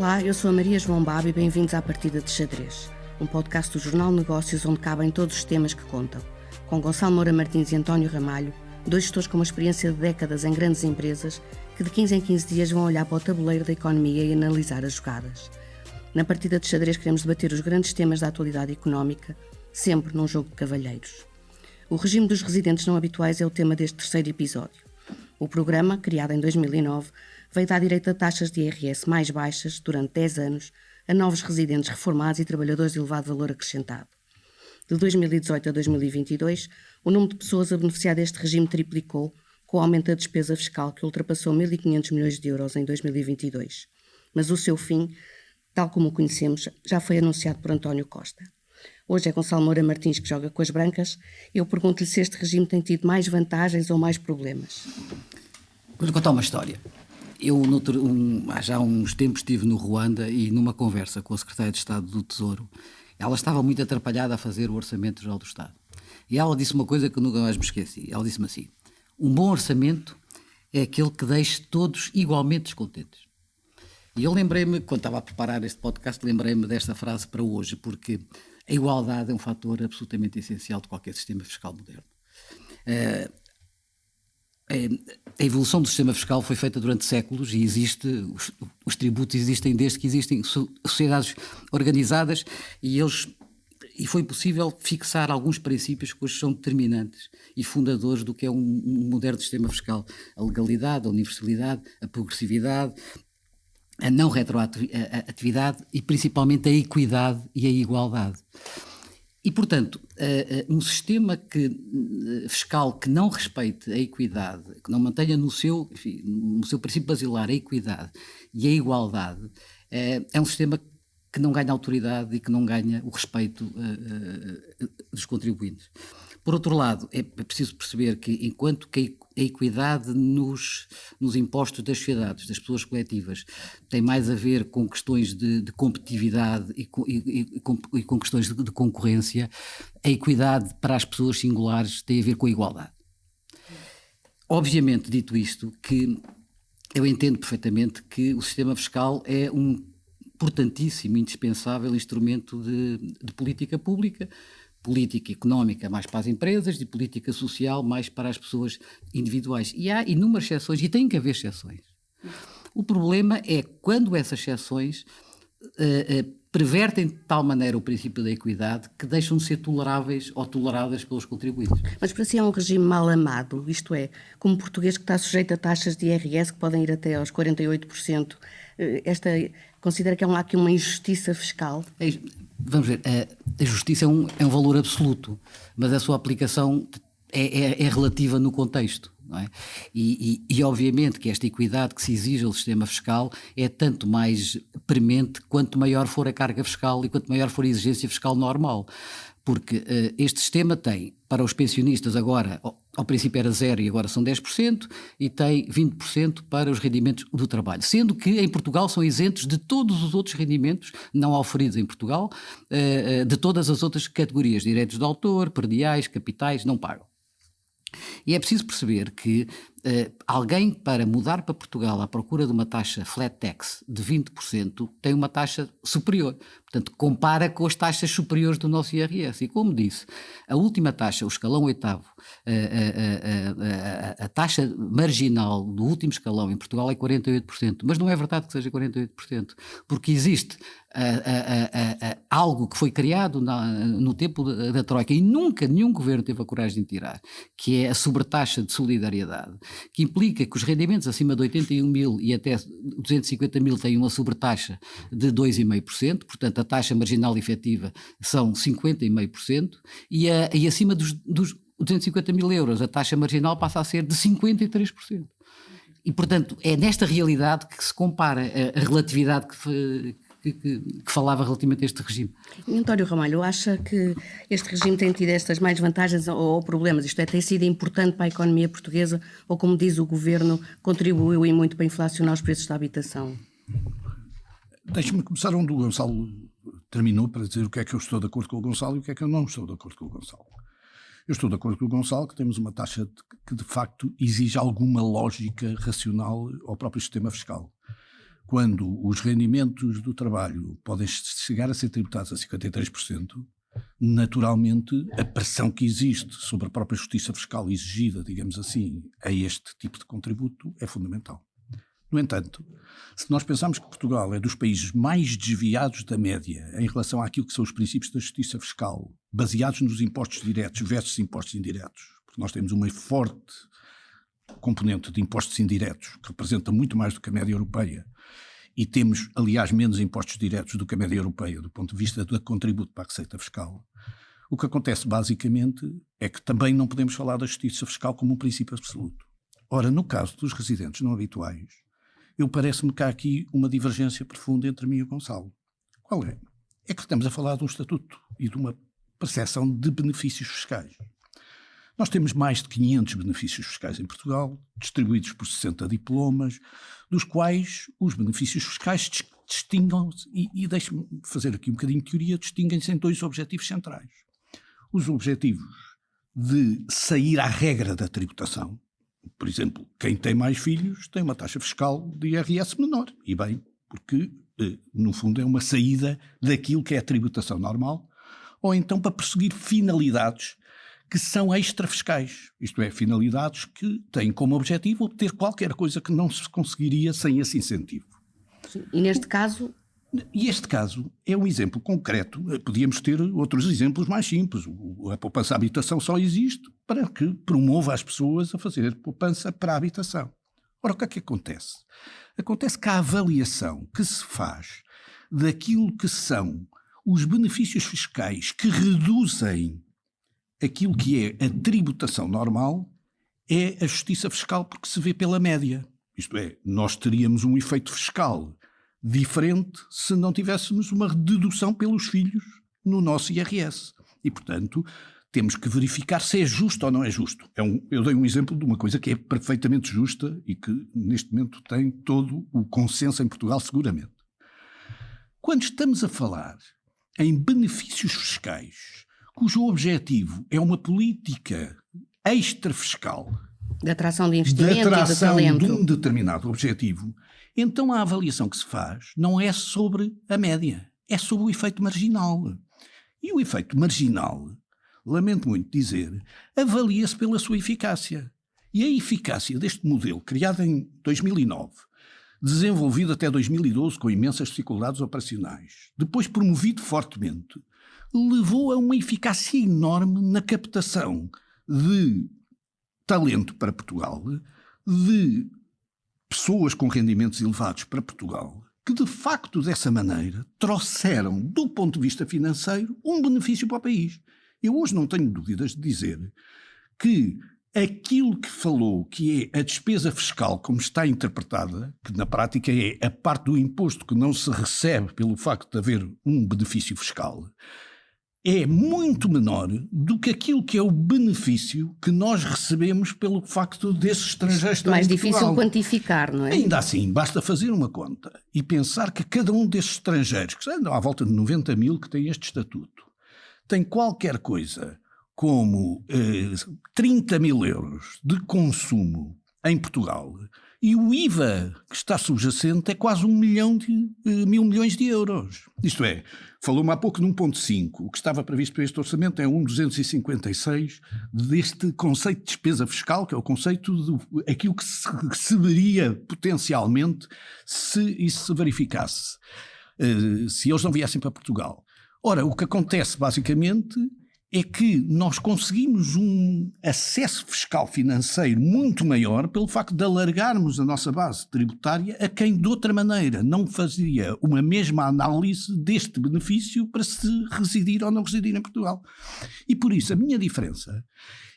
Olá, eu sou a Maria João Babo e bem-vindos à Partida de Xadrez, um podcast do Jornal Negócios onde cabem todos os temas que contam, com Gonçalo Moura Martins e António Ramalho, dois gestores com uma experiência de décadas em grandes empresas que de 15 em 15 dias vão olhar para o tabuleiro da economia e analisar as jogadas. Na Partida de Xadrez queremos debater os grandes temas da atualidade económica, sempre num jogo de cavalheiros. O regime dos residentes não habituais é o tema deste terceiro episódio. O programa, criado em 2009, veio dar direito a taxas de IRS mais baixas, durante 10 anos, a novos residentes reformados e trabalhadores de elevado valor acrescentado. De 2018 a 2022, o número de pessoas a beneficiar deste regime triplicou, com o aumento da despesa fiscal que ultrapassou 1.500 milhões de euros em 2022. Mas o seu fim, tal como o conhecemos, já foi anunciado por António Costa. Hoje é Gonçalo Moura Martins que joga com as brancas. Eu pergunto-lhe se este regime tem tido mais vantagens ou mais problemas. Vou-lhe contar uma história. Eu, há já uns tempos, estive no Ruanda e numa conversa com a Secretária de Estado do Tesouro, ela estava muito atrapalhada a fazer o Orçamento Geral do Estado. E ela disse uma coisa que eu nunca mais me esqueci. Ela disse-me assim: um bom orçamento é aquele que deixe todos igualmente descontentes. E eu lembrei-me, quando estava a preparar este podcast, lembrei-me desta frase para hoje, porque a igualdade é um fator absolutamente essencial de qualquer sistema fiscal moderno. A evolução do sistema fiscal foi feita durante séculos e os tributos existem desde que existem sociedades organizadas e foi possível fixar alguns princípios que hoje são determinantes e fundadores do que é um moderno sistema fiscal. A legalidade, a universalidade, a progressividade, a não retroatividade e principalmente a equidade e a igualdade. E, portanto, um sistema fiscal que não respeite a equidade, que não mantenha no seu princípio basilar a equidade e a igualdade, é um sistema que não ganha autoridade e que não ganha o respeito dos contribuintes. Por outro lado, é preciso perceber que, enquanto que a equidade nos impostos das sociedades, das pessoas coletivas, tem mais a ver com questões de competitividade e com questões de concorrência, a equidade para as pessoas singulares tem a ver com a igualdade. Obviamente, dito isto, que eu entendo perfeitamente que o sistema fiscal é um importantíssimo, indispensável instrumento de política pública, política económica mais para as empresas e política social mais para as pessoas individuais. E há inúmeras exceções, e tem que haver exceções. O problema é quando essas exceções pervertem de tal maneira o princípio da equidade que deixam de ser toleráveis ou toleradas pelos contribuintes. Mas para si é um regime mal amado, isto é, como português que está sujeito a taxas de IRS que podem ir até aos 48%, considera que há aqui uma injustiça fiscal? Vamos ver, a justiça é um valor absoluto, mas a sua aplicação é relativa no contexto, não é? E obviamente que esta equidade que se exige ao sistema fiscal é tanto mais premente quanto maior for a carga fiscal e quanto maior for a exigência fiscal normal. Porque este sistema tem, para os pensionistas agora, ao princípio era 0% e agora são 10%, e tem 20% para os rendimentos do trabalho. Sendo que em Portugal são isentos de todos os outros rendimentos não auferidos em Portugal, de todas as outras categorias, direitos de autor, perdiais, capitais, não pagam. E é preciso perceber que alguém para mudar para Portugal à procura de uma taxa flat tax de 20% tem uma taxa superior. Portanto, compara com as taxas superiores do nosso IRS. E como disse, a última taxa, o escalão oitavo, a taxa marginal do último escalão em Portugal é 48%. Mas não é verdade que seja 48%, porque existe algo que foi criado no tempo da Troika e nunca nenhum governo teve a coragem de tirar, que é a sobretaxa de solidariedade, que implica que os rendimentos acima de 81 mil e até 250 mil têm uma sobretaxa de 2,5%, portanto a taxa marginal efetiva são 50,5%, e acima dos 250 mil euros a taxa marginal passa a ser de 53%. E portanto é nesta realidade que se compara a relatividade que falava relativamente a este regime. António Ramalho, acha que este regime tem tido estas mais vantagens ou problemas? Isto é, tem sido importante para a economia portuguesa ou, como diz o Governo, contribuiu e muito para inflacionar os preços da habitação? Deixe-me começar onde o Gonçalo terminou para dizer o que é que eu estou de acordo com o Gonçalo e o que é que eu não estou de acordo com o Gonçalo. Eu estou de acordo com o Gonçalo que temos uma taxa que de facto exige alguma lógica racional ao próprio sistema fiscal. quando os rendimentos do trabalho podem chegar a ser tributados a 53%, naturalmente a pressão que existe sobre a própria justiça fiscal exigida, digamos assim, a este tipo de contributo é fundamental. No entanto, se nós pensarmos que Portugal é dos países mais desviados da média em relação àquilo que são os princípios da justiça fiscal, baseados nos impostos diretos versus impostos indiretos, porque nós temos uma forte componente de impostos indiretos, que representa muito mais do que a média europeia, e temos, aliás, menos impostos diretos do que a média europeia, do ponto de vista do contributo para a receita fiscal. O que acontece, basicamente, é que também não podemos falar da justiça fiscal como um princípio absoluto. Ora, no caso dos residentes não habituais, parece-me que há aqui uma divergência profunda entre mim e o Gonçalo. Qual é? É que estamos a falar de um estatuto e de uma percepção de benefícios fiscais. Nós temos mais de 500 benefícios fiscais em Portugal, distribuídos por 60 diplomas, dos quais os benefícios fiscais distinguem-se, e deixe-me fazer aqui um bocadinho de teoria, distinguem-se em 2 objetivos centrais. Os objetivos de sair à regra da tributação. Por exemplo, quem tem mais filhos tem uma taxa fiscal de IRS menor. E bem, porque, no fundo, é uma saída daquilo que é a tributação normal, ou então para perseguir finalidades que são extrafiscais, isto é, finalidades que têm como objetivo obter qualquer coisa que não se conseguiria sem esse incentivo. E neste caso? E este caso é um exemplo concreto. Podíamos ter outros exemplos mais simples. A poupança à habitação só existe para que promova as pessoas a fazer poupança para a habitação. Ora, o que é que acontece? Acontece que a avaliação que se faz daquilo que são os benefícios fiscais que reduzem aquilo que é a tributação normal é a justiça fiscal porque se vê pela média. Isto é, nós teríamos um efeito fiscal diferente se não tivéssemos uma dedução pelos filhos no nosso IRS. E, portanto, temos que verificar se é justo ou não é justo. Eu dei um exemplo de uma coisa que é perfeitamente justa e que, neste momento, tem todo o consenso em Portugal, seguramente. Quando estamos a falar em benefícios fiscais cujo objetivo é uma política extrafiscal de atração de investimento e de talento, de um determinado objetivo, então a avaliação que se faz não é sobre a média, é sobre o efeito marginal. E o efeito marginal, lamento muito dizer, avalia-se pela sua eficácia. E a eficácia deste modelo, criado em 2009, desenvolvido até 2012 com imensas dificuldades operacionais, depois promovido fortemente, levou a uma eficácia enorme na captação de talento para Portugal, de pessoas com rendimentos elevados para Portugal, que de facto dessa maneira trouxeram, do ponto de vista financeiro, um benefício para o país. Eu hoje não tenho dúvidas de dizer que aquilo que falou, que é a despesa fiscal como está interpretada, que na prática é a parte do imposto que não se recebe pelo facto de haver um benefício fiscal, é muito menor do que aquilo que é o benefício que nós recebemos pelo facto desses estrangeiros estarem mais em Portugal. difícil quantificar, não é? Ainda assim, basta fazer uma conta e pensar que cada um desses estrangeiros, que andam à volta de 90 mil que têm este estatuto, tem qualquer coisa como 30 mil euros de consumo em Portugal, e o IVA que está subjacente é quase 1 milhões de euros. Isto é, falou-me há pouco de 1,5, o que estava previsto para este orçamento é 1,256 deste conceito de despesa fiscal, que é o conceito de aquilo que se receberia potencialmente se isso se verificasse, se eles não viessem para Portugal. Ora, o que acontece basicamente é que nós conseguimos um acesso fiscal financeiro muito maior pelo facto de alargarmos a nossa base tributária a quem de outra maneira não fazia uma mesma análise deste benefício para se residir ou não residir em Portugal. E por isso a minha diferença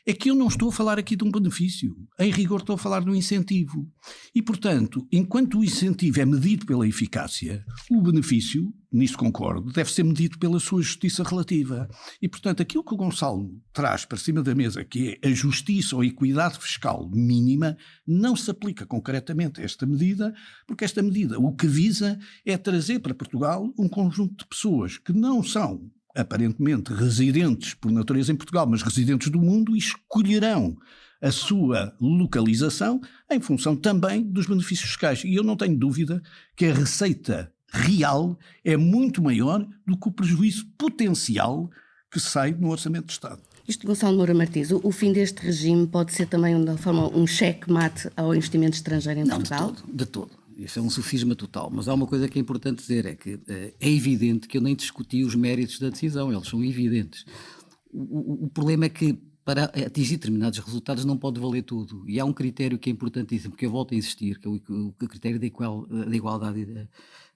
é que eu não estou a falar aqui de um benefício, em rigor estou a falar de um incentivo. E portanto, enquanto o incentivo é medido pela eficácia, o benefício, nisso concordo, deve ser medido pela sua justiça relativa. E portanto, aquilo que o Gonçalo traz para cima da mesa, que é a justiça ou a equidade fiscal mínima, não se aplica concretamente a esta medida, porque esta medida o que visa é trazer para Portugal um conjunto de pessoas que não são aparentemente residentes por natureza em Portugal, mas residentes do mundo, e escolherão a sua localização em função também dos benefícios fiscais. E eu não tenho dúvida que a receita real é muito maior do que o prejuízo potencial que sai no Orçamento de Estado. Isto, Gonçalo Moura Martins, o fim deste regime pode ser também, de uma forma, um cheque-mate ao investimento estrangeiro em Portugal? Não, de todo. Isso é um sofisma total. Mas há uma coisa que é importante dizer, é que é evidente que eu nem discuti os méritos da decisão, eles são evidentes. O problema é que para atingir determinados resultados não pode valer tudo. E há um critério que é importantíssimo, porque eu volto a insistir, que é o critério da igualdade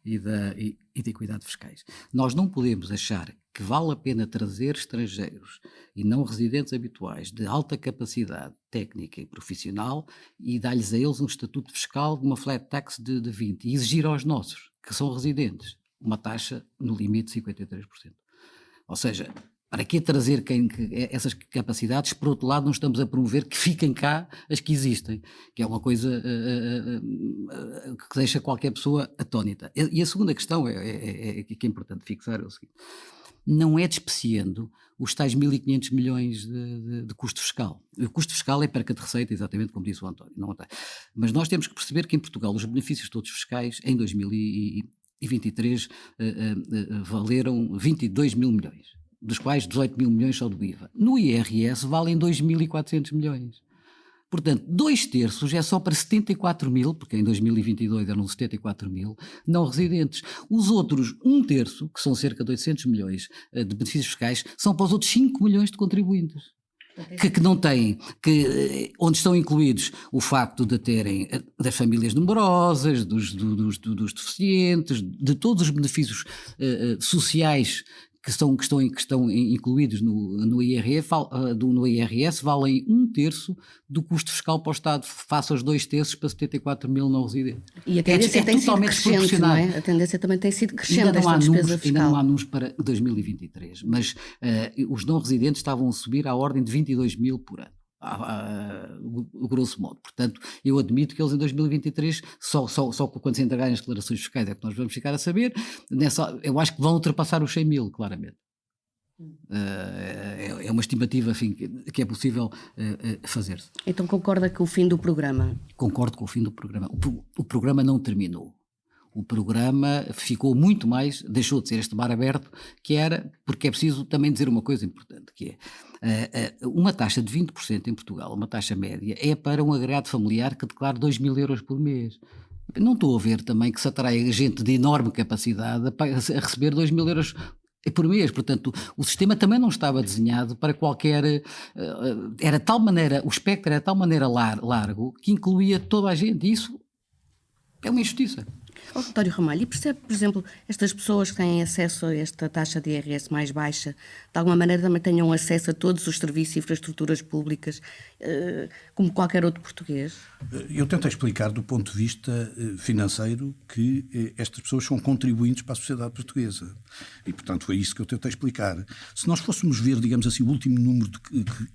e da equidade fiscais. Nós não podemos achar que vale a pena trazer estrangeiros e não residentes habituais de alta capacidade técnica e profissional e dar-lhes a eles um estatuto fiscal de uma flat tax de 20% e exigir aos nossos, que são residentes, uma taxa no limite de 53%. Ou seja, para que trazer essas capacidades? Por outro lado, não estamos a promover que fiquem cá as que existem, que é uma coisa que deixa qualquer pessoa atónita. E a segunda questão que é importante fixar é o seguinte: não é despeciando os tais 1.500 milhões de custo fiscal. O custo fiscal é perca de receita, exatamente como disse o António. Não tem. Mas nós temos que perceber que em Portugal os benefícios todos fiscais em 2023 valeram 22 mil milhões. Dos quais 18 mil milhões são do IVA. No IRS valem 2.400 milhões. Portanto, 2/3 é só para 74 mil, porque em 2022 eram 74 mil, não residentes. Os outros 1/3, que são cerca de 800 milhões de benefícios fiscais, são para os outros 5 milhões de contribuintes. Que não têm, onde estão incluídos o facto de terem das famílias numerosas, dos deficientes, de todos os benefícios sociais que estão incluídos no IRS, valem 1/3 do custo fiscal para o Estado, face aos 2/3 para 74 mil não residentes. E a tendência tem sido crescente, não é? A tendência também tem sido crescente esta despesa fiscal. Ainda não há números para 2023, mas os não residentes estavam a subir à ordem de 22 mil por ano. Grosso modo. Portanto, eu admito que eles em 2023, só quando se entregarem as declarações fiscais é que nós vamos ficar a saber, eu acho que vão ultrapassar os 100 mil, claramente. É uma estimativa, enfim, que é possível fazer-se. Então concorda com o fim do programa? Concordo com o fim do programa. O programa não terminou. O programa ficou muito mais, deixou de ser este mar aberto que era, porque é preciso também dizer uma coisa importante, que é uma taxa de 20% em Portugal, uma taxa média, é para um agregado familiar que declara 2 mil euros por mês. Não estou a ver também que se atrai gente de enorme capacidade a receber 2 mil euros por mês. Portanto, o sistema também não estava desenhado para qualquer... era de tal maneira, o espectro era de tal maneira largo que incluía toda a gente. E isso é uma injustiça. António Ramalho, e percebe, por exemplo, estas pessoas que têm acesso a esta taxa de IRS mais baixa, de alguma maneira também tenham acesso a todos os serviços e infraestruturas públicas, como qualquer outro português? Eu tento explicar do ponto de vista financeiro que estas pessoas são contribuintes para a sociedade portuguesa. E, portanto, foi isso que eu tentei explicar. Se nós fôssemos ver, digamos assim, o último número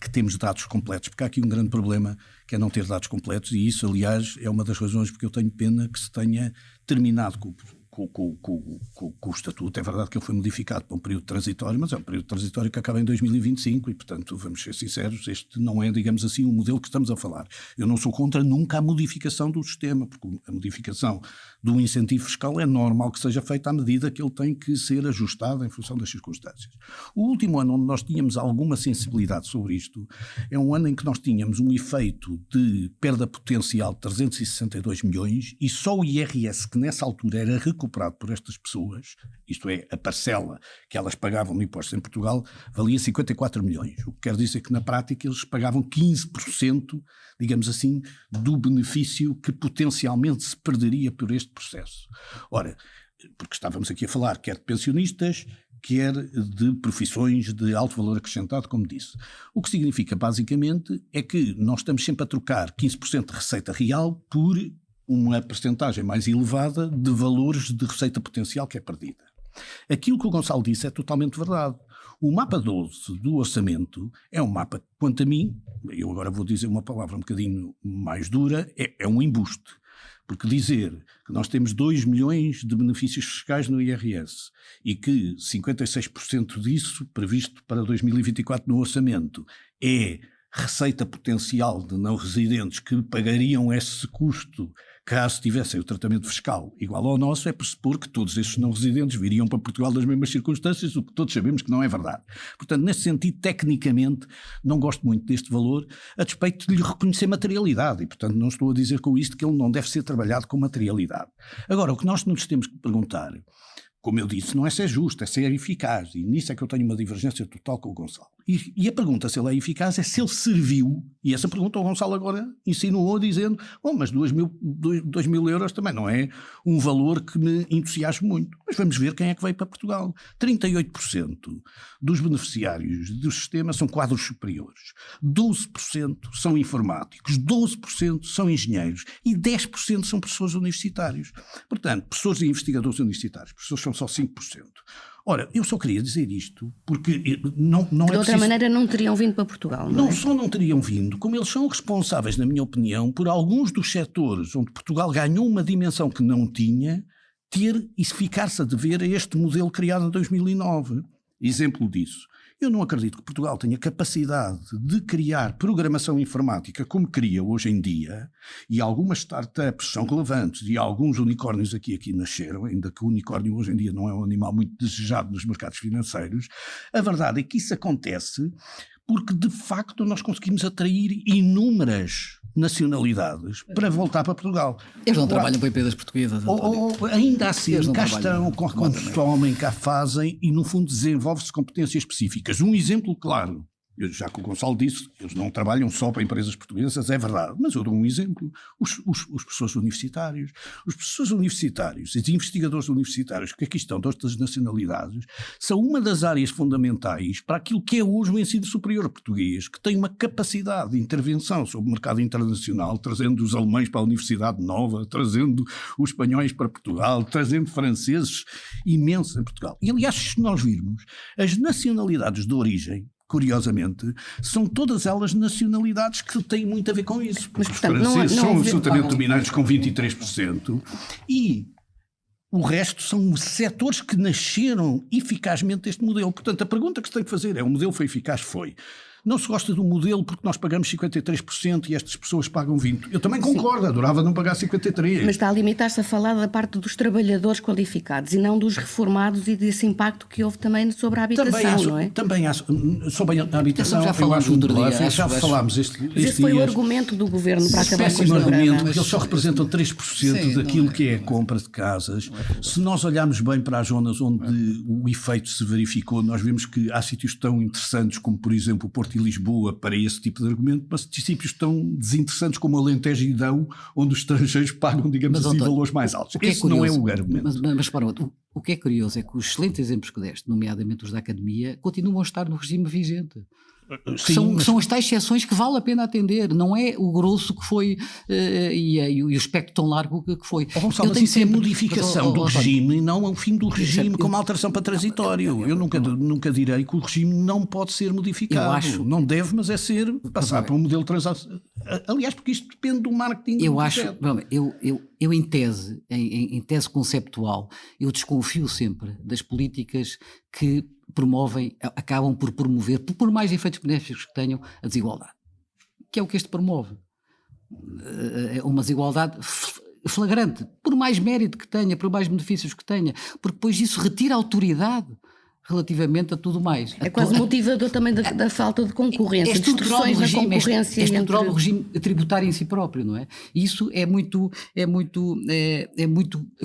que temos de dados completos, porque há aqui um grande problema que é não ter dados completos, e isso, aliás, é uma das razões porque eu tenho pena que se tenha terminado com o estatuto. É verdade que ele foi modificado para um período transitório, mas é um período transitório que acaba em 2025 e, portanto, vamos ser sinceros, este não é, digamos assim, o modelo que estamos a falar. Eu não sou contra nunca a modificação do sistema, porque a modificação do incentivo fiscal é normal que seja feita à medida que ele tem que ser ajustado em função das circunstâncias. O último ano onde nós tínhamos alguma sensibilidade sobre isto é um ano em que nós tínhamos um efeito de perda potencial de 362 milhões e só o IRS, que nessa altura era recuperado por estas pessoas, isto é, a parcela que elas pagavam no imposto em Portugal, valia 54 milhões. O que quer dizer que na prática eles pagavam 15%, digamos assim, do benefício que potencialmente se perderia por este processo. Ora, porque estávamos aqui a falar quer de pensionistas, quer de profissões de alto valor acrescentado, como disse. O que significa, basicamente, é que nós estamos sempre a trocar 15% de receita real por uma percentagem mais elevada de valores de receita potencial que é perdida. Aquilo que o Gonçalo disse é totalmente verdade. O mapa 12 do orçamento é um mapa, quanto a mim, eu agora vou dizer uma palavra um bocadinho mais dura, é um embuste. Porque dizer que nós temos 2 milhões de benefícios fiscais no IRS e que 56% disso, previsto para 2024 no orçamento, é receita potencial de não residentes que pagariam esse custo caso tivessem o tratamento fiscal igual ao nosso, é pressupor que todos esses não residentes viriam para Portugal nas mesmas circunstâncias, o que todos sabemos que não é verdade. Portanto, nesse sentido, tecnicamente, não gosto muito deste valor, a despeito de lhe reconhecer materialidade, e portanto não estou a dizer com isto que ele não deve ser trabalhado com materialidade. Agora, o que nós nos temos que perguntar, como eu disse, não é se é justo, é se é eficaz, e nisso é que eu tenho uma divergência total com o Gonçalo. E a pergunta se ele é eficaz é se ele serviu, e essa pergunta o Gonçalo agora insinuou dizendo, mas 2 mil euros também não é um valor que me entusiasme muito. Mas vamos ver quem é que veio para Portugal. 38% dos beneficiários do sistema são quadros superiores, 12% são informáticos, 12% são engenheiros e 10% são professores universitários. Portanto, professores e investigadores universitários, professores são só 5%. Ora, eu só queria dizer isto porque não é preciso... De outra maneira não teriam vindo para Portugal, não é? Não só não teriam vindo, como eles são responsáveis, na minha opinião, por alguns dos setores onde Portugal ganhou uma dimensão que não tinha, ter e ficar-se a dever a este modelo criado em 2009. Exemplo disso. Eu não acredito que Portugal tenha capacidade de criar programação informática como cria hoje em dia, e algumas startups são relevantes e alguns unicórnios aqui nasceram, ainda que o unicórnio hoje em dia não é um animal muito desejado nos mercados financeiros. A verdade é que isso acontece porque de facto nós conseguimos atrair inúmeras nacionalidades para voltar para Portugal. Eles não trabalham para empresas portuguesas. Ainda assim, cá estão, consomem, cá fazem e no fundo desenvolve-se competências específicas. Um exemplo claro, já que o Gonçalo disse, eles não trabalham só para empresas portuguesas, é verdade, mas eu dou um exemplo, os professores universitários, os investigadores universitários que aqui estão de outras nacionalidades, são uma das áreas fundamentais para aquilo que é hoje o ensino superior português, que tem uma capacidade de intervenção sobre o mercado internacional, trazendo os alemães para a Universidade Nova, trazendo os espanhóis para Portugal, trazendo franceses imensos em Portugal. E aliás, se nós virmos, as nacionalidades de origem, curiosamente, são todas elas nacionalidades que têm muito a ver com isso. Mas, portanto, os franceses são absolutamente dominantes com 23% e o resto são setores que nasceram eficazmente deste modelo. Portanto, a pergunta que se tem que fazer é: o modelo foi eficaz? Foi. Não se gosta do modelo porque nós pagamos 53% e estas pessoas pagam 20%. Eu também concordo, sim. Adorava não pagar 53%. Mas está a limitar-se a falar da parte dos trabalhadores qualificados e não dos reformados e desse impacto que houve também sobre a habitação, não é? Também há, sobre a habitação, já falámos outro dia. Já falámos este esse foi o argumento do governo para acabar com o argumento, porque eles só representam 3% daquilo que é a compra de casas. Se nós olharmos bem para as zonas onde o efeito se verificou, nós vemos que há sítios tão interessantes como, por exemplo, o Porto e Lisboa para esse tipo de argumento, mas municípios tão desinteressantes como Alentejo e Dão, onde os estrangeiros pagam, digamos assim, valores mais altos. Esse não é o argumento. Mas para o que é curioso é que os excelentes exemplos que deste, nomeadamente os da academia, continuam a estar no regime vigente. Sim, são as tais exceções que vale a pena atender, não é o grosso que foi e o espectro tão largo que foi. Gonçalo, mas isso é modificação do regime e não o fim do regime como alteração para transitório. Eu nunca direi que o regime não pode ser modificado. Eu acho. Não deve, mas é ser passar para um modelo transacional. Aliás, porque isto depende do marketing. Eu em tese conceptual, eu desconfio sempre das políticas que acabam por promover, por mais efeitos benéficos que tenham, a desigualdade. Que é o que este promove. É uma desigualdade flagrante, por mais mérito que tenha, por mais benefícios que tenha, porque depois isso retira autoridade relativamente a tudo mais. É quase motivador também da falta de concorrência, é estrutural do regime, concorrência é estrutural do regime tributário em si próprio, não é? E isso é muito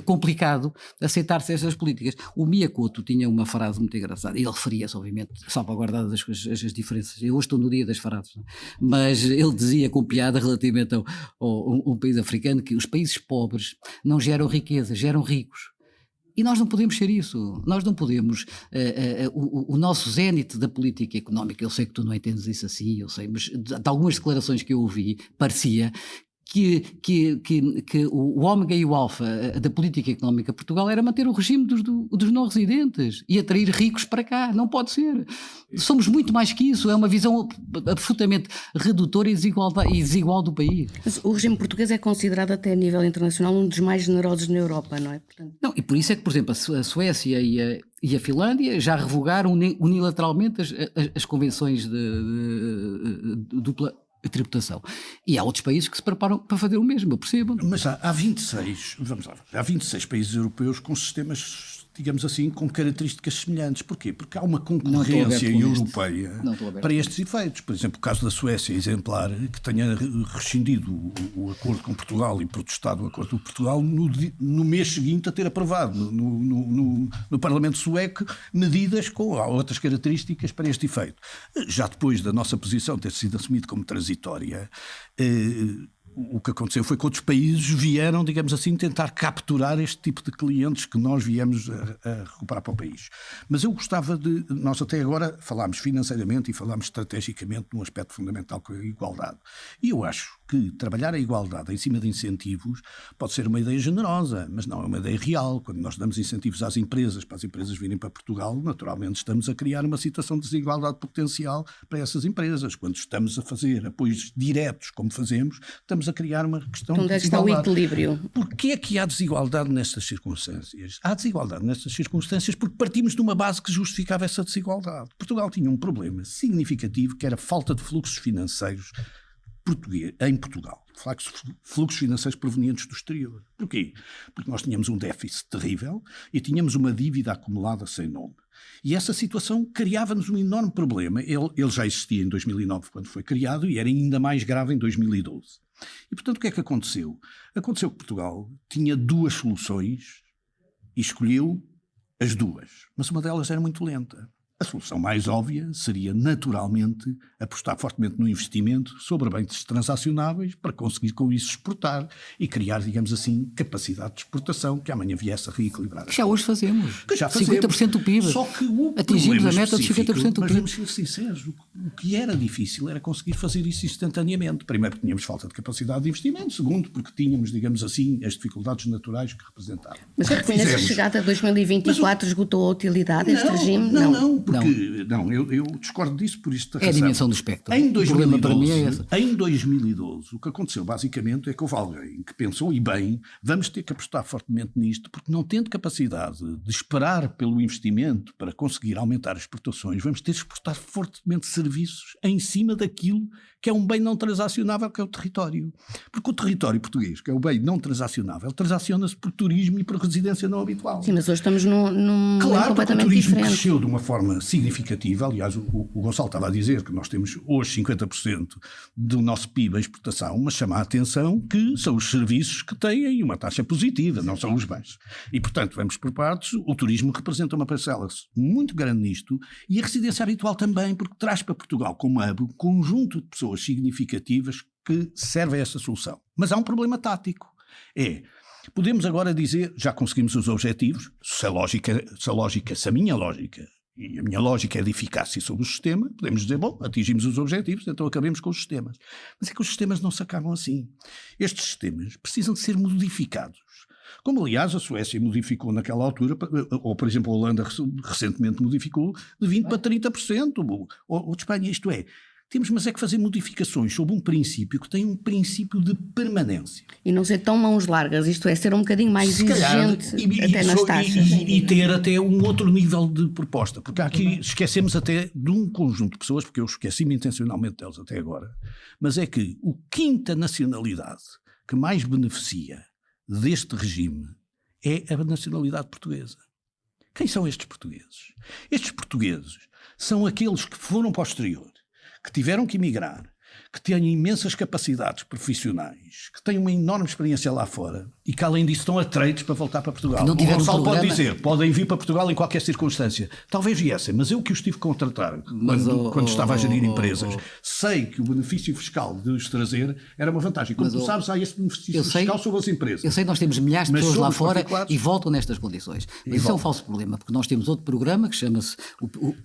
complicado aceitar-se essas políticas. O Miyakoto tinha uma frase muito engraçada, e ele referia-se, obviamente, salvaguardadas as diferenças. Eu hoje estou no dia das frases, não é? Mas ele dizia com piada relativamente a um país africano que os países pobres não geram riqueza, geram ricos. E nós não podemos ser isso, nós não podemos, o nosso zénite da política económica, eu sei que tu não entendes isso assim, eu sei, mas de algumas declarações que eu ouvi, parecia que o ômega e o alfa da política económica de Portugal era manter o regime dos não residentes e atrair ricos para cá. Não pode ser. Somos muito mais que isso. É uma visão absolutamente redutora e desigual do país. Mas o regime português é considerado até a nível internacional um dos mais generosos na Europa, não é? Portanto... Não, e por isso é que, por exemplo, a Suécia e a Finlândia já revogaram unilateralmente as convenções de dupla tributação. E há outros países que se preparam para fazer o mesmo, eu percebo. Mas há 26, vamos lá, há 26 países europeus com sistemas, digamos assim, com características semelhantes. Porquê? Porque há uma concorrência europeia para estes efeitos. Por exemplo, o caso da Suécia, exemplar, que tenha rescindido o acordo com Portugal e protestado o acordo com Portugal no mês seguinte a ter aprovado no Parlamento sueco medidas com outras características para este efeito. Já depois da nossa posição ter sido assumida como transitória, o que aconteceu foi que outros países vieram, digamos assim, tentar capturar este tipo de clientes que nós viemos a recuperar para o país. Mas eu gostava de... Nós até agora falámos financeiramente e falámos estrategicamente num aspecto fundamental que é a igualdade. E eu acho que trabalhar a igualdade em cima de incentivos pode ser uma ideia generosa, mas não é uma ideia real. Quando nós damos incentivos às empresas, para as empresas virem para Portugal, naturalmente estamos a criar uma situação de desigualdade potencial para essas empresas. Quando estamos a fazer apoios diretos, como fazemos, estamos a criar uma questão de desigualdade. Onde é que está o equilíbrio? Porquê é que há desigualdade nestas circunstâncias? Há desigualdade nestas circunstâncias porque partimos de uma base que justificava essa desigualdade. Portugal tinha um problema significativo que era a falta de fluxos financeiros em Portugal. Fluxos financeiros provenientes do exterior. Porquê? Porque nós tínhamos um déficit terrível e tínhamos uma dívida acumulada sem nome. E essa situação criava-nos um enorme problema. Ele já existia em 2009, quando foi criado, e era ainda mais grave em 2012. E, portanto, o que é que aconteceu? Aconteceu que Portugal tinha duas soluções e escolheu as duas. Mas uma delas era muito lenta. A solução mais óbvia seria, naturalmente, apostar fortemente no investimento sobre bens transacionáveis para conseguir com isso exportar e criar, digamos assim, capacidade de exportação que amanhã viesse a reequilibrar. Que já hoje fazemos. Que já fazemos. 50% do PIB. Só que o atingimos a meta de 50% do PIB. Mas vamos ser sinceros, o que era difícil era conseguir fazer isso instantaneamente. Primeiro, porque tínhamos falta de capacidade de investimento. Segundo, porque tínhamos, digamos assim, as dificuldades naturais que representavam. Mas é que nessa chegada a 2024 esgotou a utilidade deste regime? Eu discordo disso por isto. É a dimensão do espectro. Em 2012, o que aconteceu basicamente é que houve alguém que pensou, e bem, vamos ter que apostar fortemente nisto, porque não tendo capacidade de esperar pelo investimento para conseguir aumentar as exportações, vamos ter que exportar fortemente serviços em cima daquilo que é um bem não transacionável, que é o território. Porque o território português, que é o bem não transacionável, transaciona-se por turismo e por residência não habitual. Sim, mas hoje estamos num claro, completamente o turismo diferente. Cresceu de uma forma significativa. Aliás, o Gonçalo estava a dizer que nós temos hoje 50% do nosso PIB em exportação, mas chama a atenção que são os serviços que têm uma taxa positiva, não são os bens. E, portanto, vamos por partes. O turismo representa uma parcela muito grande nisto e a residência habitual também, porque traz para Portugal como hub um conjunto de pessoas significativas que servem a essa solução. Mas há um problema tático. Podemos agora dizer, já conseguimos os objetivos, se a minha lógica e a minha lógica é de eficácia sobre o sistema, podemos dizer, bom, atingimos os objetivos, então acabemos com os sistemas. Mas é que os sistemas não se acabam assim. Estes sistemas precisam de ser modificados. Como, aliás, a Suécia modificou naquela altura, ou, por exemplo, a Holanda recentemente modificou de 20% para 30%, ou de Espanha, isto é. Mas é que fazer modificações sob um princípio que tem um princípio de permanência. E não ser tão mãos largas, isto é, ser um bocadinho mais exigente até nas taxas. E ter até um outro nível de proposta. Porque aqui esquecemos até de um conjunto de pessoas, porque eu esqueci-me intencionalmente delas até agora, mas é que o quinta nacionalidade que mais beneficia deste regime é a nacionalidade portuguesa. Quem são estes portugueses? Estes portugueses são aqueles que foram para o exterior, que tiveram que emigrar, que têm imensas capacidades profissionais, que têm uma enorme experiência lá fora e que além disso estão atreitos para voltar para Portugal. O Gonçalo pode dizer, podem vir para Portugal em qualquer circunstância. Talvez viessem, mas eu que os tive que contratar quando estava a gerir empresas, sei que o benefício fiscal de os trazer era uma vantagem. Como tu sabes, há esse benefício fiscal sobre as empresas. Eu sei que nós temos milhares de pessoas lá fora e voltam nestas condições. Mas isso é um falso problema, porque nós temos outro programa que chama-se...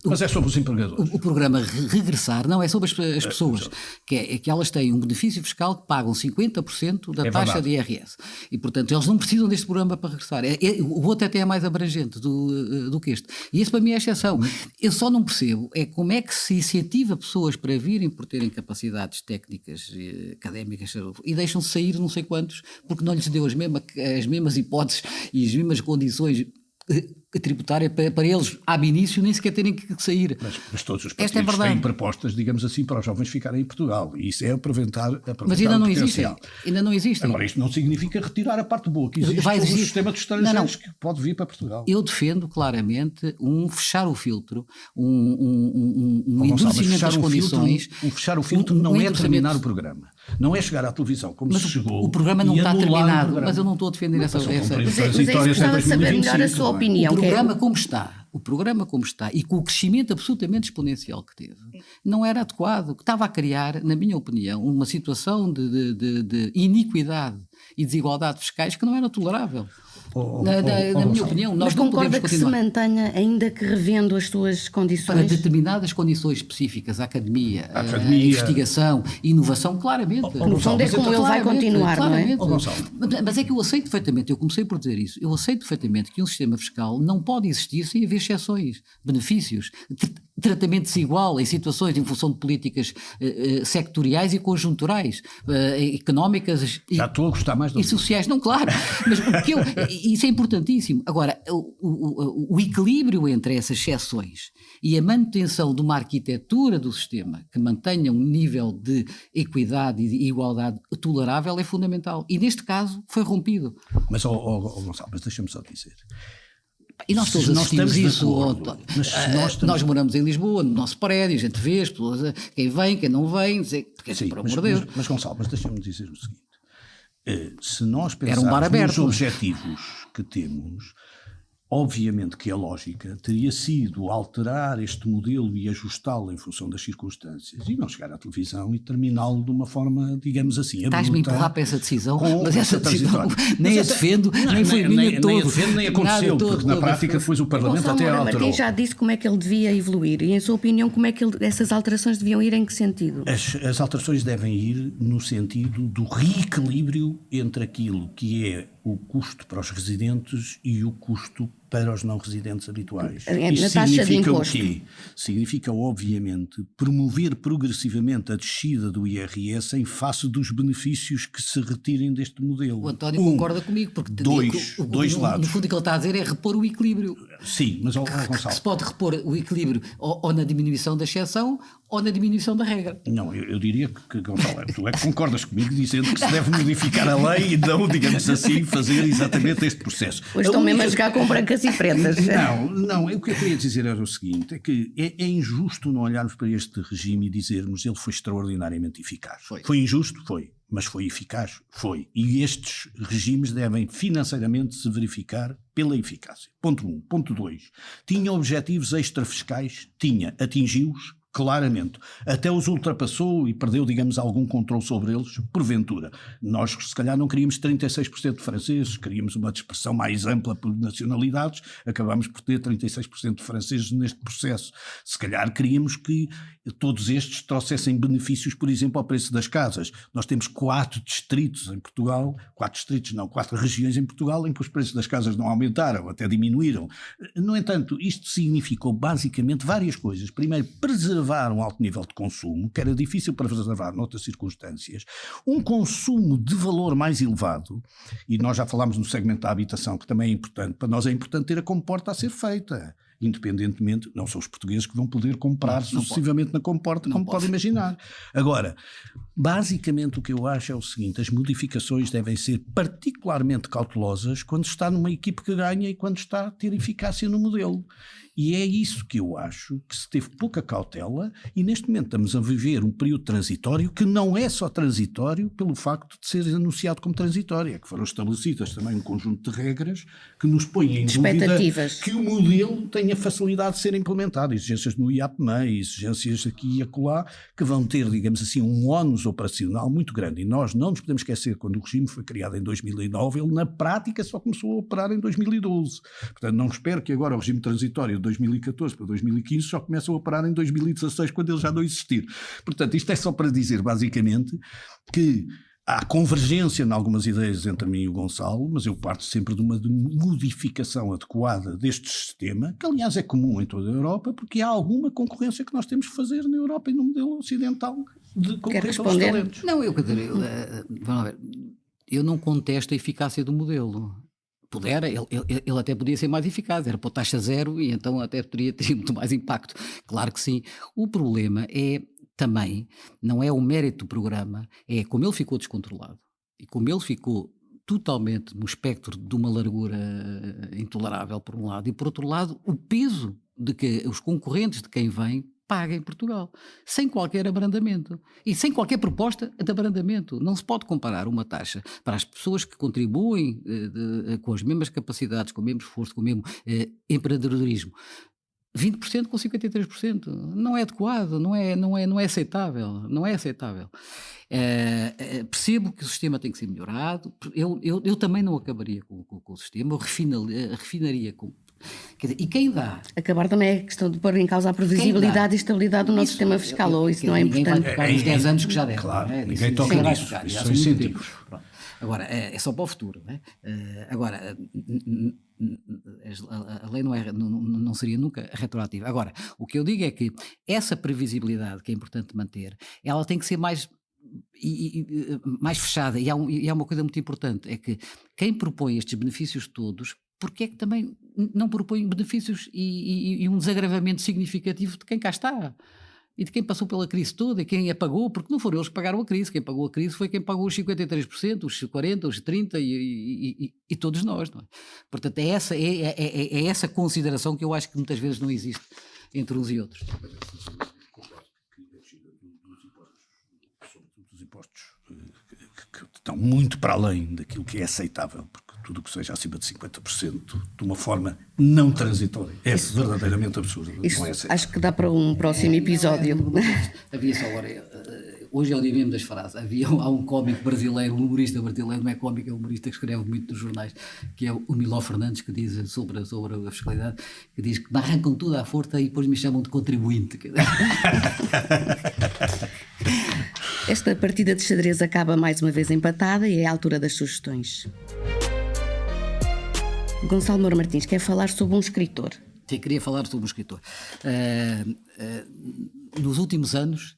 Mas é sobre os empregadores. O programa Regressar não é sobre as pessoas, que elas têm um benefício fiscal que pagam 50% da taxa de IRS. E, portanto, eles não precisam deste programa para regressar. O outro até é mais abrangente do que este. E isso para mim é exceção. Eu só não percebo como é que se incentiva pessoas para virem por terem capacidades técnicas, académicas, e deixam-se sair não sei quantos, porque não lhes deu as mesmas hipóteses e as mesmas condições tributária para eles, ab início, nem sequer terem que sair. Mas todos os partidos têm propostas, digamos assim, para os jovens ficarem em Portugal. E isso é aproveitar mas ainda não existem. Ainda não existem. Agora, isto não significa retirar a parte boa que existe sobre o sistema dos estrangeiros que pode vir para Portugal. Eu defendo claramente fechar o filtro, um endurecimento das condições. Fechar o filtro não é terminar o programa. Não é chegar à televisão como se chegou. O programa não está terminado, mas eu não estou a defender essa... Mas é isso que gostava de saber melhor a sua opinião. O programa como está e com o crescimento absolutamente exponencial que teve, não era adequado, que estava a criar, na minha opinião, uma situação de iniquidade e desigualdade fiscais que não era tolerável. Na minha opinião, nós não podemos continuar. Que se mantenha, ainda que revendo as suas condições? Para determinadas condições específicas, a academia, a investigação, inovação, claramente. No fundo é como ele vai continuar, claramente. Não é? Mas é que eu aceito perfeitamente, eu comecei por dizer isso, eu aceito perfeitamente que um sistema fiscal não pode existir sem haver exceções, benefícios, tratamento desigual em situações em função de políticas sectoriais e conjunturais, económicas Já estou a gostar mais e sociais. Não, claro, mas isso é importantíssimo. Agora, o equilíbrio entre essas exceções e a manutenção de uma arquitetura do sistema que mantenha um nível de equidade e de igualdade tolerável é fundamental. E neste caso foi rompido. Mas, Gonçalo, deixa-me só dizer... E nós todos assistimos isso. Nós moramos em Lisboa, no nosso prédio, a gente vê as pessoas, quem vem, quem não vem, por amor de Deus. Mas Gonçalo, deixa-me dizer o seguinte: se nós pensarmos nos objetivos que temos, obviamente que a lógica teria sido alterar este modelo e ajustá-lo em função das circunstâncias e não chegar à televisão e terminá-lo de uma forma, digamos assim, Estás-me a empurrar para essa decisão, mas essa decisão nem a defendo, nem foi minha de todo. Nem a defendo, nem aconteceu, porque na prática depois o Parlamento até alterou. Martins já disse como é que ele devia evoluir e, em sua opinião, como é que essas alterações deviam ir, em que sentido? As alterações devem ir no sentido do reequilíbrio entre aquilo que é o custo para os residentes e o custo para os não residentes habituais. Isto significa o quê? Significa, obviamente, promover progressivamente a descida do IRS em face dos benefícios que se retirem deste modelo. O António concorda comigo, porque dois lados. No fundo o que ele está a dizer é repor o equilíbrio. Sim, mas Gonçalo... Que se pode repor o equilíbrio ou na diminuição da exceção ou na diminuição da regra. Não, eu diria que Gonçalo, tu é que concordas comigo dizendo que se deve modificar a lei e não, digamos assim, fazer exatamente este processo. Hoje estão mesmo a jogar com brancas e pretas. Não, o que eu queria dizer era o seguinte, é que é injusto não olharmos para este regime e dizermos ele foi extraordinariamente eficaz. Foi injusto? Foi. Mas foi eficaz? Foi. E estes regimes devem financeiramente se verificar pela eficácia. Ponto 1. Ponto 2. Tinha objetivos extrafiscais? Tinha. Atingiu-os? Claramente. Até os ultrapassou e perdeu, digamos, algum controle sobre eles, porventura. Nós, se calhar, não queríamos 36% de franceses, queríamos uma dispersão mais ampla por nacionalidades, acabámos por ter 36% de franceses neste processo. Se calhar queríamos que todos estes trouxessem benefícios, por exemplo, ao preço das casas. Nós temos 4 distritos em Portugal, 4 regiões em Portugal, em que os preços das casas não aumentaram, até diminuíram. No entanto, isto significou basicamente várias coisas. Primeiro, preservar um alto nível de consumo, que era difícil para preservar noutras circunstâncias, um consumo de valor mais elevado, e nós já falámos no segmento da habitação, que também é importante, para nós é importante ter a comporta a ser feita, independentemente, não são os portugueses que vão poder comprar sucessivamente na comporta, como pode imaginar. Agora, Basicamente o que eu acho é o seguinte: as modificações devem ser particularmente cautelosas quando está numa equipe que ganha e quando está a ter eficácia no modelo. E é isso que eu acho que se teve pouca cautela, e neste momento estamos a viver um período transitório que não é só transitório pelo facto de ser anunciado como transitório, é que foram estabelecidas também um conjunto de regras que nos põem em dúvida que o modelo tenha facilidade de ser implementado, exigências no IAPMEI, exigências aqui e acolá, que vão ter, digamos assim, um ónus operacional muito grande. E nós não nos podemos esquecer, quando o regime foi criado em 2009, ele na prática só começou a operar em 2012. Portanto, não espero que agora o regime transitório de 2014 para 2015 só comece a operar em 2016, quando ele já não existir. Portanto, isto é só para dizer, basicamente, que há convergência em algumas ideias entre mim e o Gonçalo, mas eu parto sempre de uma modificação adequada deste sistema, que aliás é comum em toda a Europa, porque há alguma concorrência que nós temos que fazer na Europa e no modelo ocidental de concorrência aos talentos. Não, vamos ver, eu não contesto a eficácia do modelo. Ele até podia ser mais eficaz, era para taxa zero e então até poderia ter muito mais impacto. Claro que sim. O problema é também, não é o mérito do programa, é como ele ficou descontrolado e como ele ficou totalmente no espectro de uma largura intolerável por um lado, e por outro lado o peso de que os concorrentes de quem vem paga em Portugal, sem qualquer abrandamento e sem qualquer proposta de abrandamento. Não se pode comparar uma taxa para as pessoas que contribuem com as mesmas capacidades, com o mesmo esforço, com o mesmo empreendedorismo. 20% com 53%. Não é adequado, não é aceitável. Não é aceitável. Percebo que o sistema tem que ser melhorado. Eu também não acabaria com o sistema, eu refinaria com. Quer dizer, e quem dá? Acabar também é questão de pôr em causa a previsibilidade e estabilidade do nosso sistema fiscal, ou isso não é importante? Vai tocar nos 10 anos que já deram. Claro, não é? Ninguém toca nisso. Isso são incentivos. Agora, é só para o futuro. Não é? Agora, a lei não seria nunca retroativa. Agora, o que eu digo é que essa previsibilidade que é importante manter, ela tem que ser mais fechada. E há uma coisa muito importante, é que quem propõe estes benefícios todos, porque é que também não propõe benefícios e um desagravamento significativo de quem cá está e de quem passou pela crise toda e quem a pagou, porque não foram eles que pagaram a crise. Quem pagou a crise foi quem pagou os 53%, os 40%, os 30% e todos nós, não é? Portanto, é essa consideração que eu acho que muitas vezes não existe entre uns e outros. Dos impostos que estão muito para além daquilo que é aceitável, porque tudo o que seja acima de 50% de uma forma não transitória é verdadeiramente absurdo. Isso, não é aceitável. Acho que dá para um próximo episódio. Havia só agora, hoje é o dia mesmo das frases. Há um cómico brasileiro, um humorista brasileiro, não é cómico, é um humorista que escreve muito nos jornais, que é o Miló Fernandes, que diz sobre a fiscalidade, que diz que me arrancam tudo à força e depois me chamam de contribuinte. Esta partida de xadrez acaba mais uma vez empatada e é a altura das sugestões. Gonçalo Moura Martins quer falar sobre um escritor. Eu queria falar sobre um escritor. Nos últimos anos,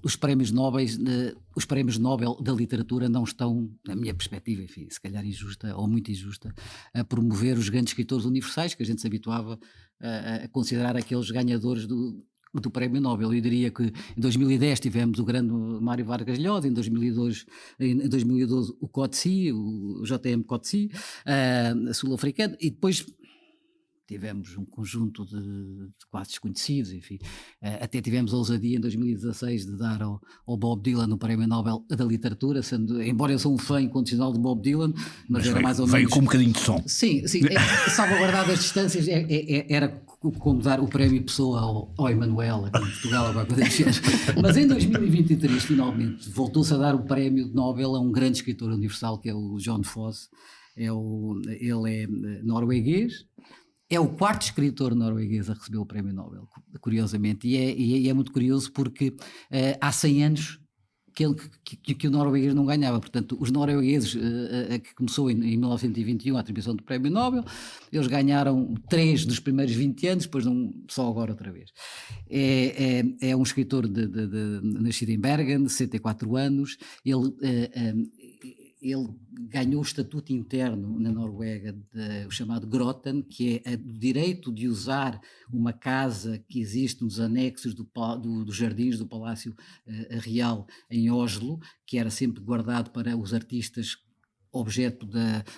os prémios Nobel da literatura não estão, na minha perspectiva, enfim, se calhar injusta ou muito injusta, a promover os grandes escritores universais que a gente se habituava a considerar aqueles ganhadores do Prémio Nobel. Eu diria que em 2010 tivemos o grande Mário Vargas Llosa, em 2012 o Coetzee, o J.M. Coetzee, sul-africano, e depois tivemos um conjunto de quase desconhecidos, enfim. Até tivemos a ousadia em 2016 de dar ao Bob Dylan o Prémio Nobel da Literatura, embora eu sou um fã incondicional de Bob Dylan, mas era mais ou menos... Veio com um bocadinho de som. Sim, salvaguardado as distâncias, era como dar o Prémio Pessoa ao Emanuel, aqui em Portugal, alguma coisa do género. Mas em 2023, finalmente, voltou-se a dar o Prémio Nobel a um grande escritor universal, que é o John Fosse. Ele é norueguês. É o quarto escritor norueguês a receber o Prémio Nobel, curiosamente, e é muito curioso porque há 100 anos que o norueguês não ganhava. Portanto, os noruegueses, que começou em 1921 a atribuição do Prémio Nobel, eles ganharam 3 dos primeiros 20 anos, depois só agora outra vez. É um escritor nascido em Bergen, de 64 anos, ele ele ganhou o estatuto interno na Noruega, o chamado Grotten, que é o direito de usar uma casa que existe nos anexos dos jardins do Palácio Real em Oslo, que era sempre guardado para os artistas objeto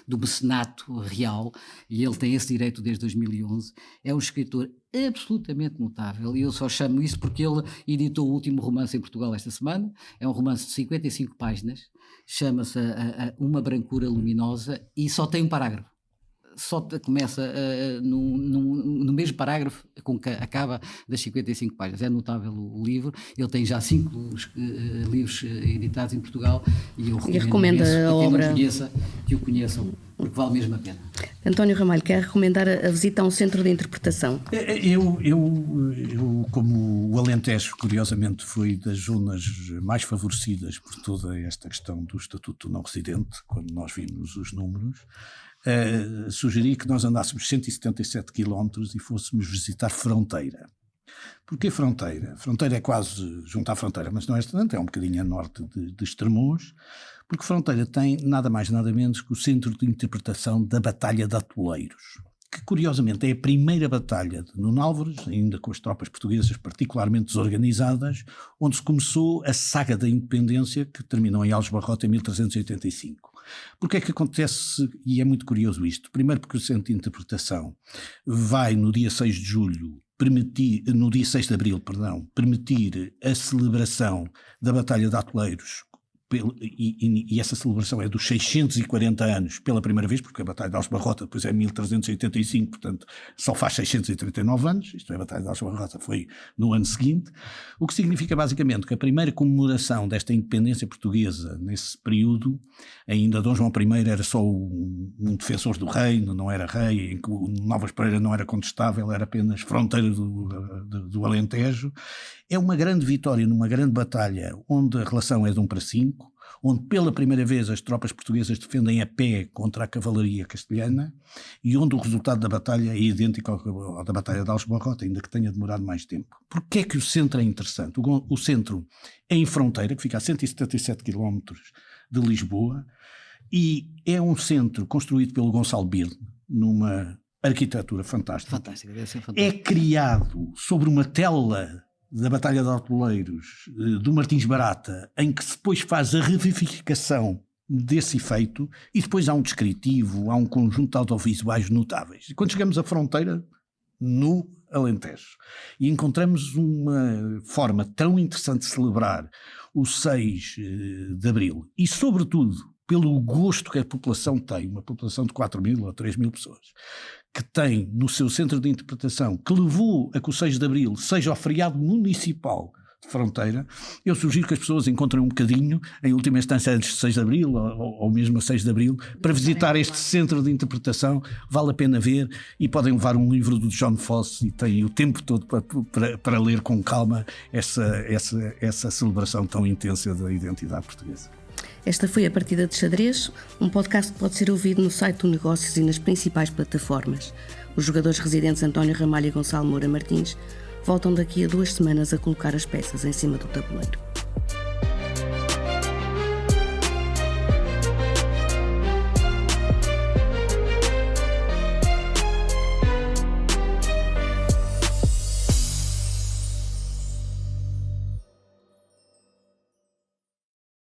do mecenato real, e ele tem esse direito desde 2011. É um escritor absolutamente notável, e eu só chamo isso porque ele editou o último romance em Portugal esta semana. É um romance de 55 páginas, chama-se Uma Brancura Luminosa, e só tem um parágrafo. Só começa no mesmo parágrafo com que acaba das 55 páginas. É notável o livro. Ele tem já 5 livros editados em Portugal, e eu recomendo a obra. Que o conheçam, porque vale mesmo a pena. António Ramalho, quer recomendar a visita a um centro de interpretação? Eu, como o Alentejo, curiosamente, foi das zonas mais favorecidas por toda esta questão do estatuto não residente, quando nós vimos os números, sugeri que nós andássemos 177 quilómetros e fôssemos visitar Fronteira. Porquê Fronteira? Fronteira é quase junto à fronteira, mas não é tanto, é um bocadinho a norte de Estremoz, porque Fronteira tem nada mais nada menos que o centro de interpretação da Batalha de Atoleiros, que curiosamente é a primeira batalha de Nuno Álvares, ainda com as tropas portuguesas particularmente desorganizadas, onde se começou a saga da independência, que terminou em Aljubarrota em 1385. Porque é que acontece, e é muito curioso isto? Primeiro porque o centro de interpretação vai no dia 6 de julho, no dia 6 de abril, permitir a celebração da Batalha de Atoleiros, e essa celebração é dos 640 anos pela primeira vez, porque a Batalha de Aljubarrota depois é 1385, portanto só faz 639 anos, isto é, a Batalha de Aljubarrota foi no ano seguinte, o que significa basicamente que a primeira comemoração desta independência portuguesa nesse período, ainda Dom João I era só um defensor do reino, não era rei, em que o Novas Pereira não era contestável, era apenas fronteira do Alentejo. É uma grande vitória numa grande batalha onde a relação é de 1-5, onde pela primeira vez as tropas portuguesas defendem a pé contra a cavalaria castelhana e onde o resultado da batalha é idêntico ao da Batalha de Aljubarrota, ainda que tenha demorado mais tempo. Porquê é que o centro é interessante? O centro é em Fronteira, que fica a 177 km de Lisboa, e é um centro construído pelo Gonçalo Birne, numa arquitetura fantástica. Fantástica, deve ser fantástica. É criado sobre uma tela da Batalha de Atoleiros, do Martins Barata, em que depois faz a revivificação desse efeito, e depois há um descritivo, há um conjunto de audiovisuais notáveis. E quando chegamos à Fronteira, no Alentejo, e encontramos uma forma tão interessante de celebrar o 6 de Abril, e sobretudo pelo gosto que a população tem, uma população de 4.000 ou 3.000 pessoas, que tem no seu centro de interpretação, que levou a que o 6 de Abril seja o feriado municipal de Fronteira, eu sugiro que as pessoas encontrem um bocadinho, em última instância antes de 6 de Abril, ou mesmo a 6 de Abril, para visitar este centro de interpretação. Vale a pena ver, e podem levar um livro do John Fosse e têm o tempo todo para ler com calma essa celebração tão intensa da identidade portuguesa. Esta foi a Partida de Xadrez, um podcast que pode ser ouvido no site do Negócios e nas principais plataformas. Os jogadores residentes António Ramalho e Gonçalo Moura Martins voltam daqui a 2 semanas a colocar as peças em cima do tabuleiro.